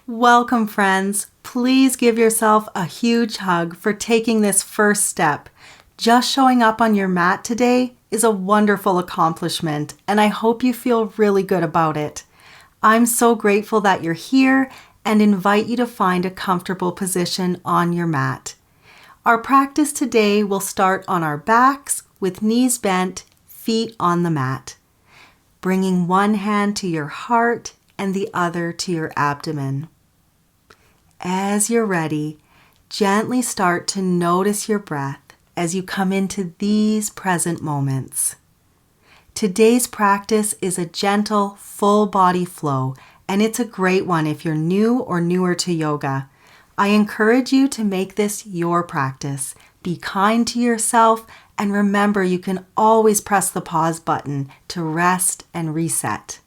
Welcome, friends. Please give yourself a huge hug for taking this first step. Just showing up on your mat today is a wonderful accomplishment, and I hope you feel really good about it. I'm so grateful that you're here and invite you to find a comfortable position on your mat. Our practice today will start on our backs with knees bent, feet on the mat. Bringing one hand to your heart and the other to your abdomen. As you're ready, gently start to notice your breath as you come into these present moments. Today's practice is a gentle, full body flow, and it's a great one if you're new or newer to yoga. I encourage you to make this your practice. Be kind to yourself, and remember you can always press the pause button to rest and reset.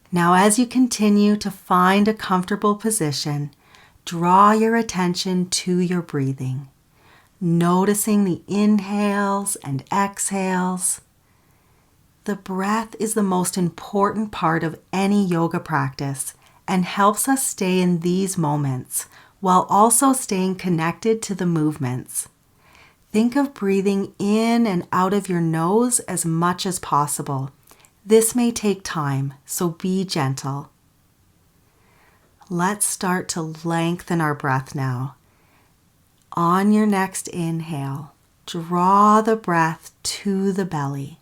Now, as you continue to find a comfortable position, draw your attention to your breathing, noticing the inhales and exhales. The breath is the most important part of any yoga practice and helps us stay in these moments while also staying connected to the movements. Think of breathing in and out of your nose as much as possible. This may take time, so be gentle. Let's start to lengthen our breath now. On your next inhale, draw the breath to the belly,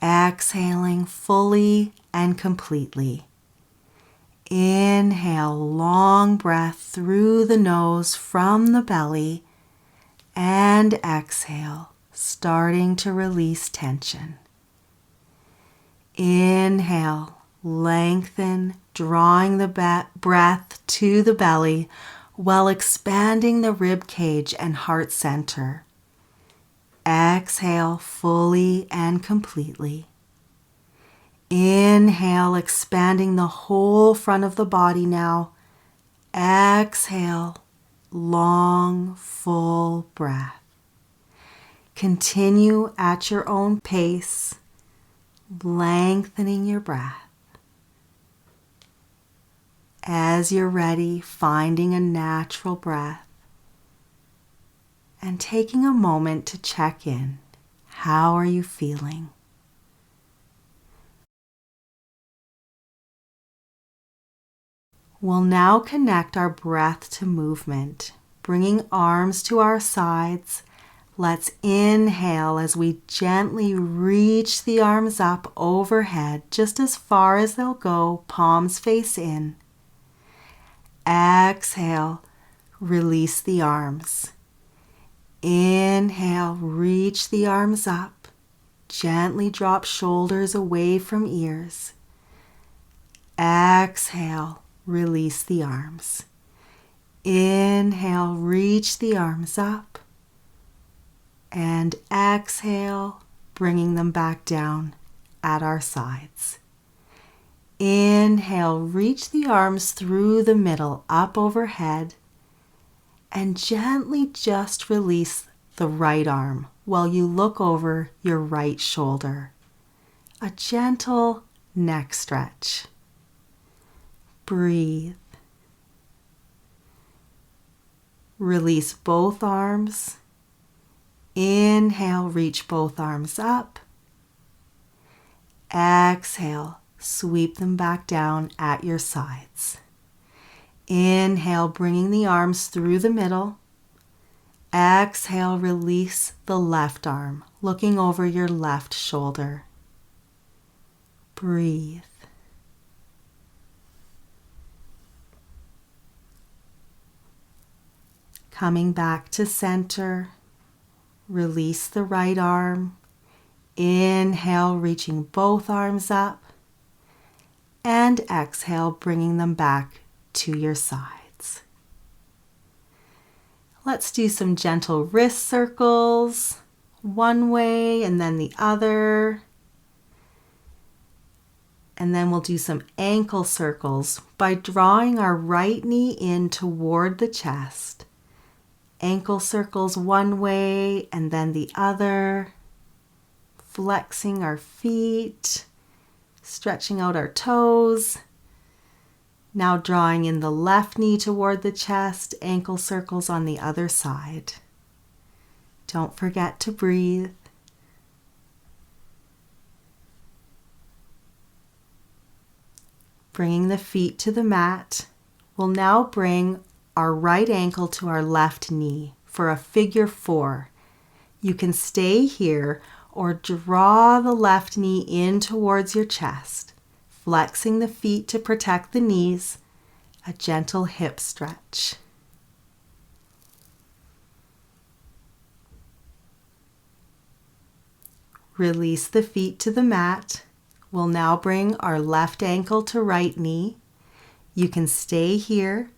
exhaling fully and completely. Inhale, long breath through the nose from the belly, and exhale, starting to release tension. Inhale, lengthen, drawing the breath to the belly while expanding the rib cage and heart center. Exhale fully and completely. Inhale, expanding the whole front of the body now. Exhale, long, full breath. Continue at your own pace, lengthening your breath. As you're ready, finding a natural breath and taking a moment to check in. How are you feeling? We'll now connect our breath to movement, bringing arms to our sides. Let's inhale as we gently reach the arms up overhead, just as far as they'll go, palms face in. Exhale, release the arms. Inhale, reach the arms up. Gently drop shoulders away from ears. Exhale, release the arms. Inhale, reach the arms up. And exhale, bringing them back down at our sides. Inhale, reach the arms through the middle, up overhead, and gently just release the right arm while you look over your right shoulder. A gentle neck stretch. Breathe. Release both arms. Inhale, reach both arms up. Exhale, sweep them back down at your sides. Inhale, bringing the arms through the middle. Exhale, release the left arm, looking over your left shoulder. Breathe. Coming back to center, release the right arm. Inhale, reaching both arms up. And exhale, bringing them back to your sides. Let's do some gentle wrist circles, one way and then the other. And then we'll do some ankle circles by drawing our right knee in toward the chest. Ankle circles one way and then the other. Flexing our feet, stretching out our toes. Now drawing in the left knee toward the chest, ankle circles on the other side. Don't forget to breathe. Bringing the feet to the mat, we'll now bring our right ankle to our left knee for a figure 4. You can stay here or draw the left knee in towards your chest, flexing the feet to protect the knees, a gentle hip stretch. Release the feet to the mat. We'll now bring our left ankle to right knee. You can stay here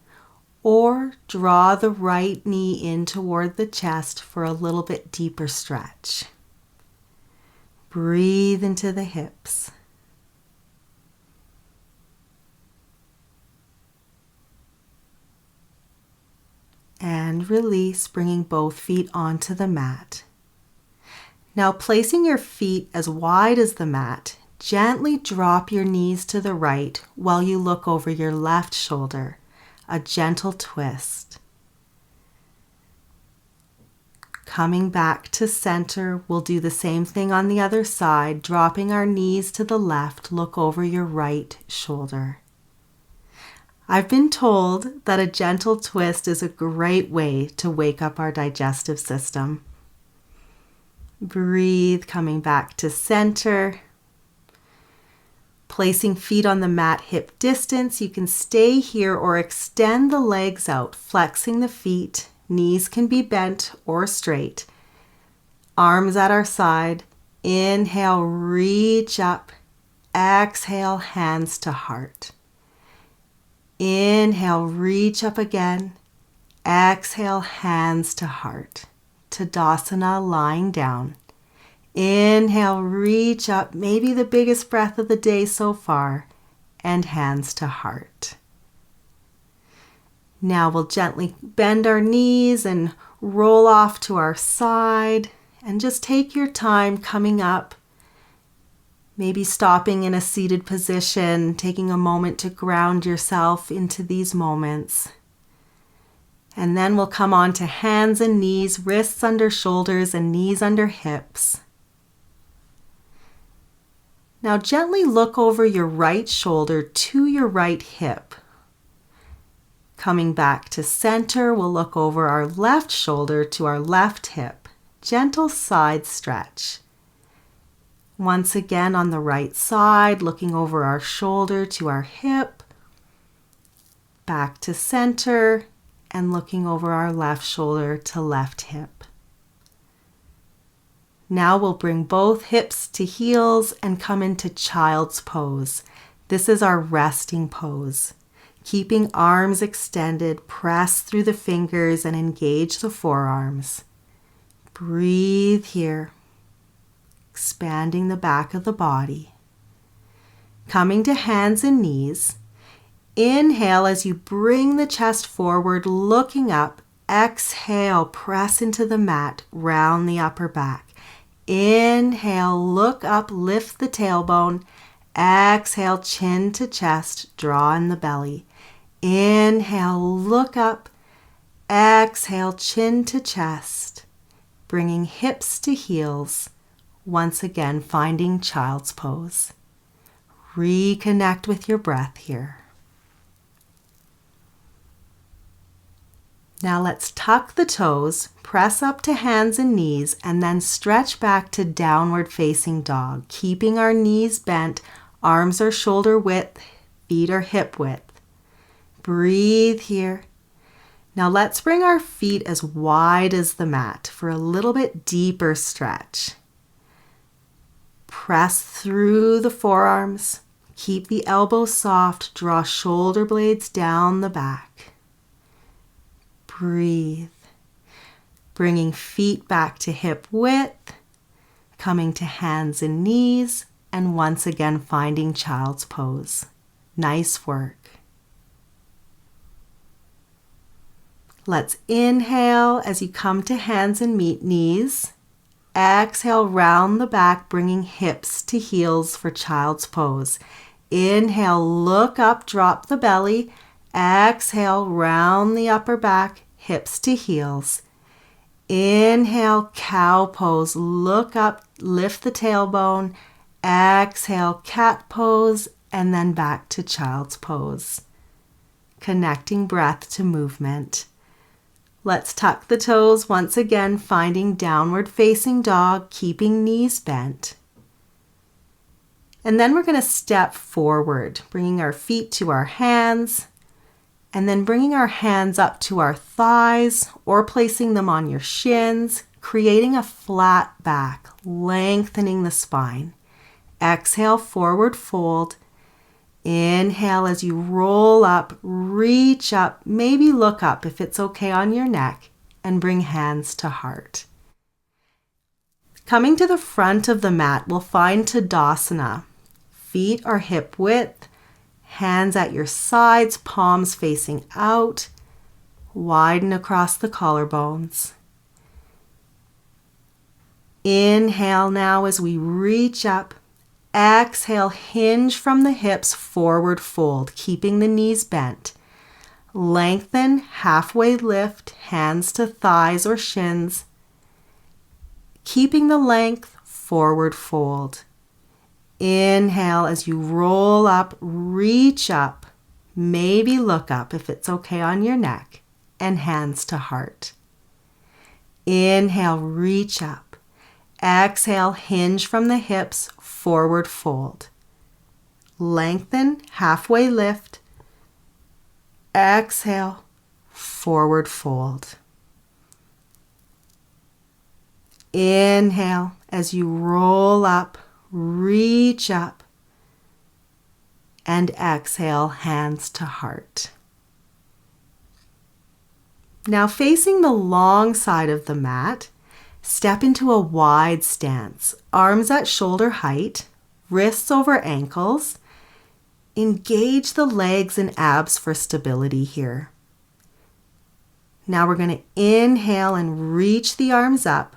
or draw the right knee in toward the chest for a little bit deeper stretch. Breathe into the hips. And release, bringing both feet onto the mat. Now placing your feet as wide as the mat, gently drop your knees to the right while you look over your left shoulder, a gentle twist. Coming back to center, we'll do the same thing on the other side, dropping our knees to the left, look over your right shoulder. I've been told that a gentle twist is a great way to wake up our digestive system. Breathe, coming back to center. Placing feet on the mat hip distance, you can stay here or extend the legs out, flexing the feet. Knees can be bent or straight. Arms at our side. Inhale, reach up. Exhale, hands to heart. Inhale, reach up again. Exhale, hands to heart. Tadasana, lying down. Inhale, reach up, maybe the biggest breath of the day so far, and hands to heart. Now we'll gently bend our knees and roll off to our side, and just take your time coming up, maybe stopping in a seated position, taking a moment to ground yourself into these moments. And then we'll come on to hands and knees, wrists under shoulders and knees under hips. Now gently look over your right shoulder to your right hip. Coming back to center, we'll look over our left shoulder to our left hip. Gentle side stretch. Once again on the right side, looking over our shoulder to our hip. Back to center and looking over our left shoulder to left hip. Now we'll bring both hips to heels and come into child's pose. This is our resting pose. Keeping arms extended, press through the fingers and engage the forearms. Breathe here, expanding the back of the body. Coming to hands and knees. Inhale as you bring the chest forward, looking up. Exhale, press into the mat, round the upper back. Inhale, look up, lift the tailbone. Exhale, chin to chest, draw in the belly. Inhale, look up. Exhale, chin to chest, bringing hips to heels. Once again, finding child's pose. Reconnect with your breath here. Now let's tuck the toes, press up to hands and knees, and then stretch back to downward facing dog, keeping our knees bent, arms are shoulder width, feet are hip width. Breathe here. Now let's bring our feet as wide as the mat for a little bit deeper stretch. Press through the forearms, keep the elbows soft, draw shoulder blades down the back. Breathe. Bringing feet back to hip width, coming to hands and knees, and once again finding child's pose. Nice work. Let's inhale as you come to hands and meet knees. Exhale, round the back, bringing hips to heels for child's pose. Inhale, look up, drop the belly. Exhale, round the upper back, hips to heels. Inhale, cow pose, look up, lift the tailbone. Exhale, cat pose, and then back to child's pose. Connecting breath to movement. Let's tuck the toes once again, finding downward facing dog, keeping knees bent. And then we're going to step forward, bringing our feet to our hands, and then bringing our hands up to our thighs or placing them on your shins, creating a flat back, lengthening the spine. Exhale, forward fold. Inhale as you roll up, reach up, maybe look up if it's okay on your neck, and bring hands to heart. Coming to the front of the mat, we'll find Tadasana. Feet are hip width, hands at your sides, palms facing out, widen across the collarbones. Inhale now as we reach up. Exhale, hinge from the hips, forward fold, keeping the knees bent. Lengthen, halfway lift, hands to thighs or shins. Keeping the length, forward fold. Inhale as you roll up, reach up, maybe look up if it's okay on your neck, and hands to heart. Inhale, reach up. Exhale, hinge from the hips, forward fold. Lengthen, halfway lift. Exhale, forward fold. Inhale as you roll up, reach up, and exhale, hands to heart. Now facing the long side of the mat, step into a wide stance, arms at shoulder height, wrists over ankles. Engage the legs and abs for stability here. Now we're going to inhale and reach the arms up.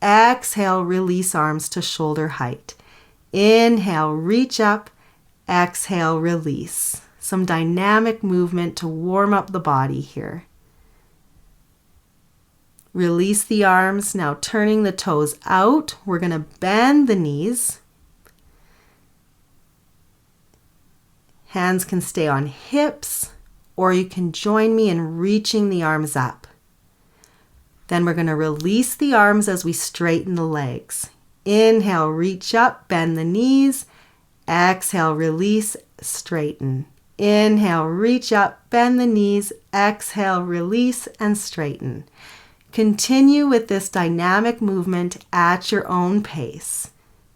Exhale, release arms to shoulder height. Inhale, reach up. Exhale, release. Some dynamic movement to warm up the body here. Release the arms, now turning the toes out. We're going to bend the knees. Hands can stay on hips, or you can join me in reaching the arms up. Then we're going to release the arms as we straighten the legs. Inhale, reach up, bend the knees. Exhale, release, straighten. Inhale, reach up, bend the knees. Exhale, release, and straighten. Continue with this dynamic movement at your own pace,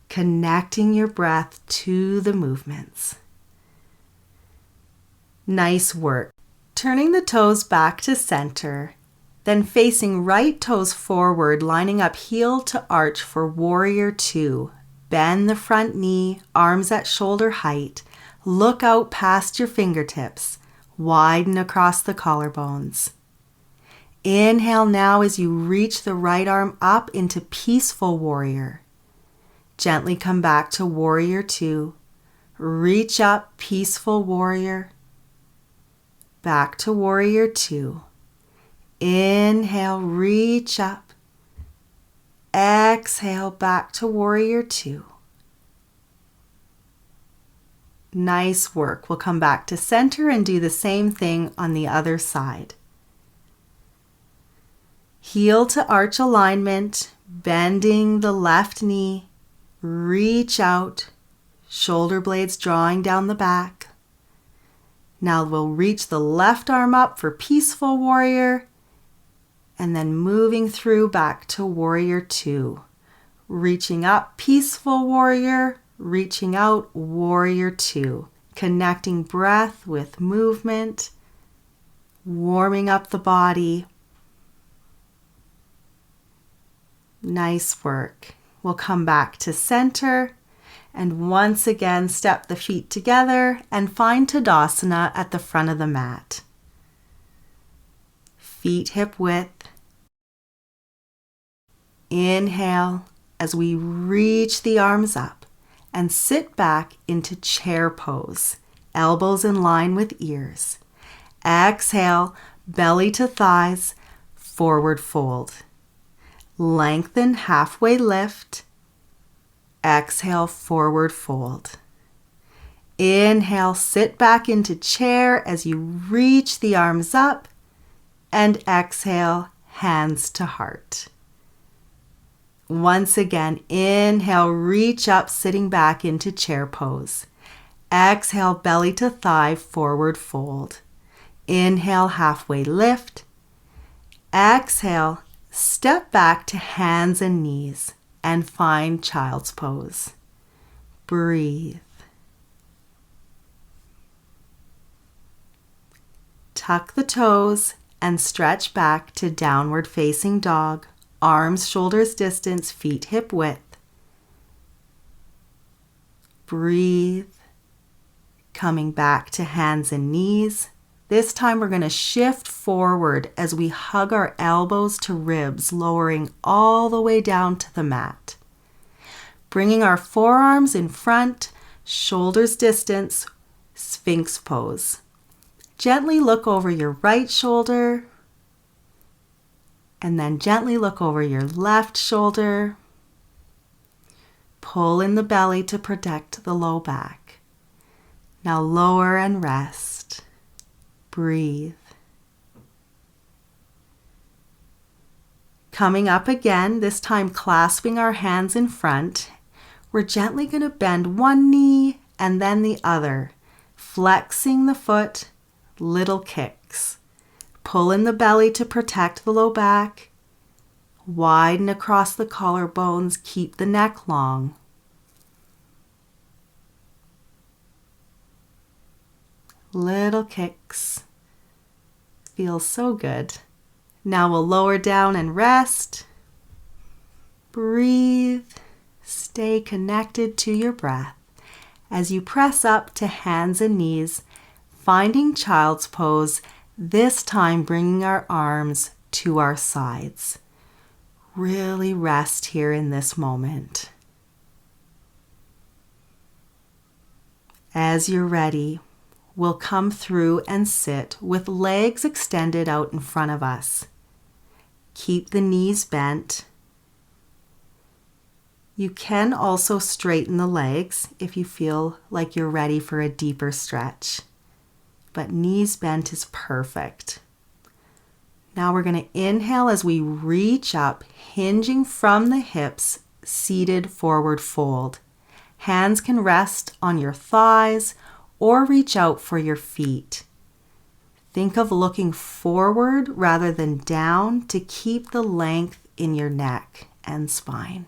connecting your breath to the movements. Nice work. Turning the toes back to center, then facing right toes forward, lining up heel to arch for warrior two. Bend the front knee, arms at shoulder height. Look out past your fingertips. Widen across the collarbones. Inhale now as you reach the right arm up into peaceful warrior. Gently come back to warrior two. Reach up, peaceful warrior. Back to warrior two. Inhale, reach up. Exhale, back to warrior two. Nice work. We'll come back to center and do the same thing on the other side. Heel to arch alignment, bending the left knee, reach out, shoulder blades drawing down the back. Now we'll reach the left arm up for peaceful warrior, and then moving through back to warrior two. Reaching up, peaceful warrior, reaching out, warrior two. Connecting breath with movement, warming up the body. Nice work. We'll come back to center and once again step the feet together and find Tadasana at the front of the mat. Feet hip width. Inhale as we reach the arms up. and sit back into chair pose, elbows in line with ears. Exhale, belly to thighs, forward fold. Lengthen, halfway lift. Exhale, forward fold. Inhale, sit back into chair as you reach the arms up, and exhale, hands to heart. Once again, inhale, reach up, sitting back into chair pose. Exhale, belly to thigh, forward fold. Inhale, halfway lift. Exhale, step back to hands and knees and find child's pose. Breathe. Tuck the toes and stretch back to downward facing dog. Arms, shoulders distance, feet hip width. Breathe. Coming back to hands and knees. This time we're going to shift forward as we hug our elbows to ribs, lowering all the way down to the mat. Bringing our forearms in front, shoulders distance, Sphinx pose. Gently look over your right shoulder, and then gently look over your left shoulder. Pull in the belly to protect the low back. Now lower and rest. Breathe. Coming up again, this time clasping our hands in front, we're gently going to bend one knee and then the other, flexing the foot, little kicks. Pull in the belly to protect the low back. Widen across the collarbones, keep the neck long. Little kicks. Feels so good. Now we'll lower down and rest. Breathe. Stay connected to your breath as you press up to hands and knees, finding child's pose, this time bringing our arms to our sides. Really rest here in this moment. As you're ready, we'll come through and sit with legs extended out in front of us. Keep the knees bent. You can also straighten the legs if you feel like you're ready for a deeper stretch. But knees bent is perfect. Now we're going to inhale as we reach up, hinging from the hips, seated forward fold. Hands can rest on your thighs or reach out for your feet. Think of looking forward rather than down to keep the length in your neck and spine.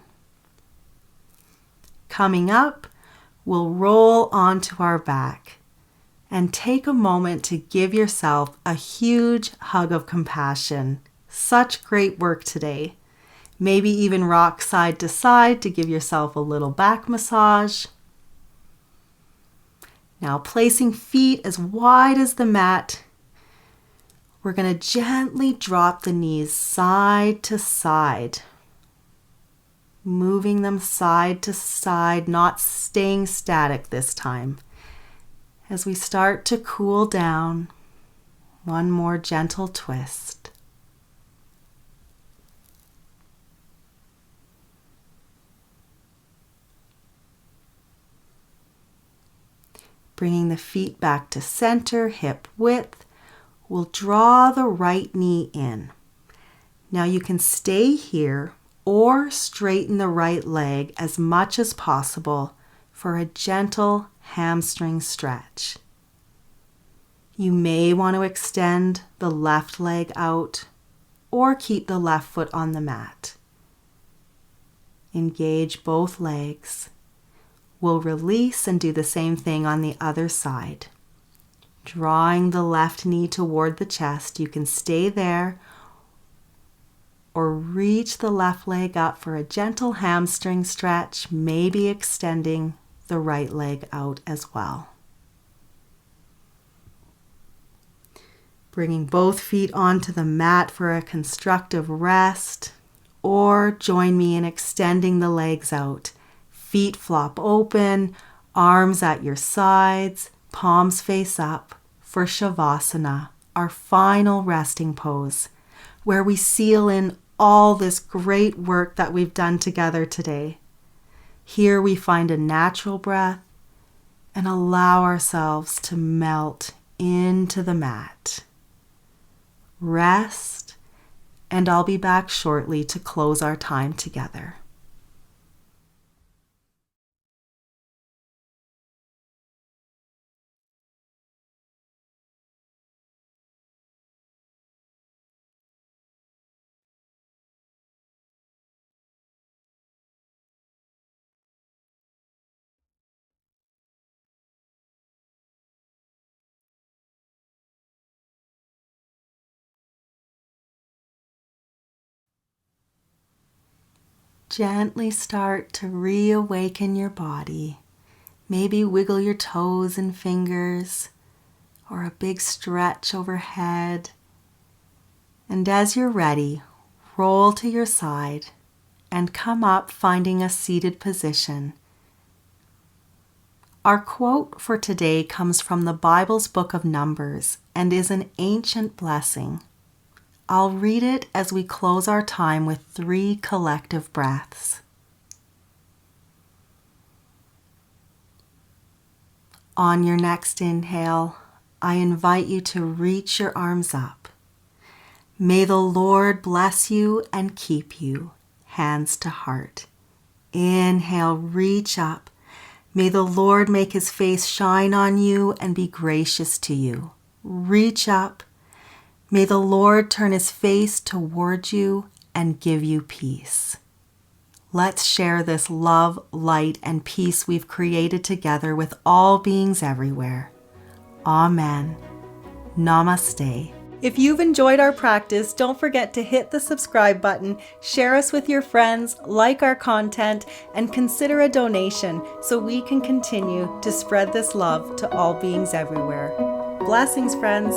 Coming up, we'll roll onto our back and take a moment to give yourself a huge hug of compassion. Such great work today. Maybe even rock side to side to give yourself a little back massage. Now placing feet as wide as the mat, we're going to gently drop the knees side to side, moving them side to side, not staying static this time. As we start to cool down, one more gentle twist. Bringing the feet back to center, hip width. We'll draw the right knee in. Now you can stay here or straighten the right leg as much as possible for a gentle hamstring stretch. You may want to extend the left leg out or keep the left foot on the mat. Engage both legs. We'll release and do the same thing on the other side. Drawing the left knee toward the chest, you can stay there or reach the left leg up for a gentle hamstring stretch, maybe extending the right leg out as well. Bringing both feet onto the mat for a constructive rest, or join me in extending the legs out. Feet flop open, arms at your sides, palms face up for shavasana, our final resting pose, where we seal in all this great work that we've done together today. Here we find a natural breath and allow ourselves to melt into the mat. Rest, and I'll be back shortly to close our time together. Gently start to reawaken your body. Maybe wiggle your toes and fingers, or a big stretch overhead. And as you're ready, roll to your side and come up, finding a seated position. Our quote for today comes from the Bible's book of Numbers and is an ancient blessing. I'll read it as we close our time with 3 collective breaths. On your next inhale, I invite you to reach your arms up. May the Lord bless you and keep you, hands to heart. Inhale, reach up. May the Lord make his face shine on you and be gracious to you. Reach up. May the Lord turn his face toward you and give you peace. Let's share this love, light, and peace we've created together with all beings everywhere. Amen. Namaste. If you've enjoyed our practice, don't forget to hit the subscribe button, share us with your friends, like our content, and consider a donation so we can continue to spread this love to all beings everywhere. Blessings, friends.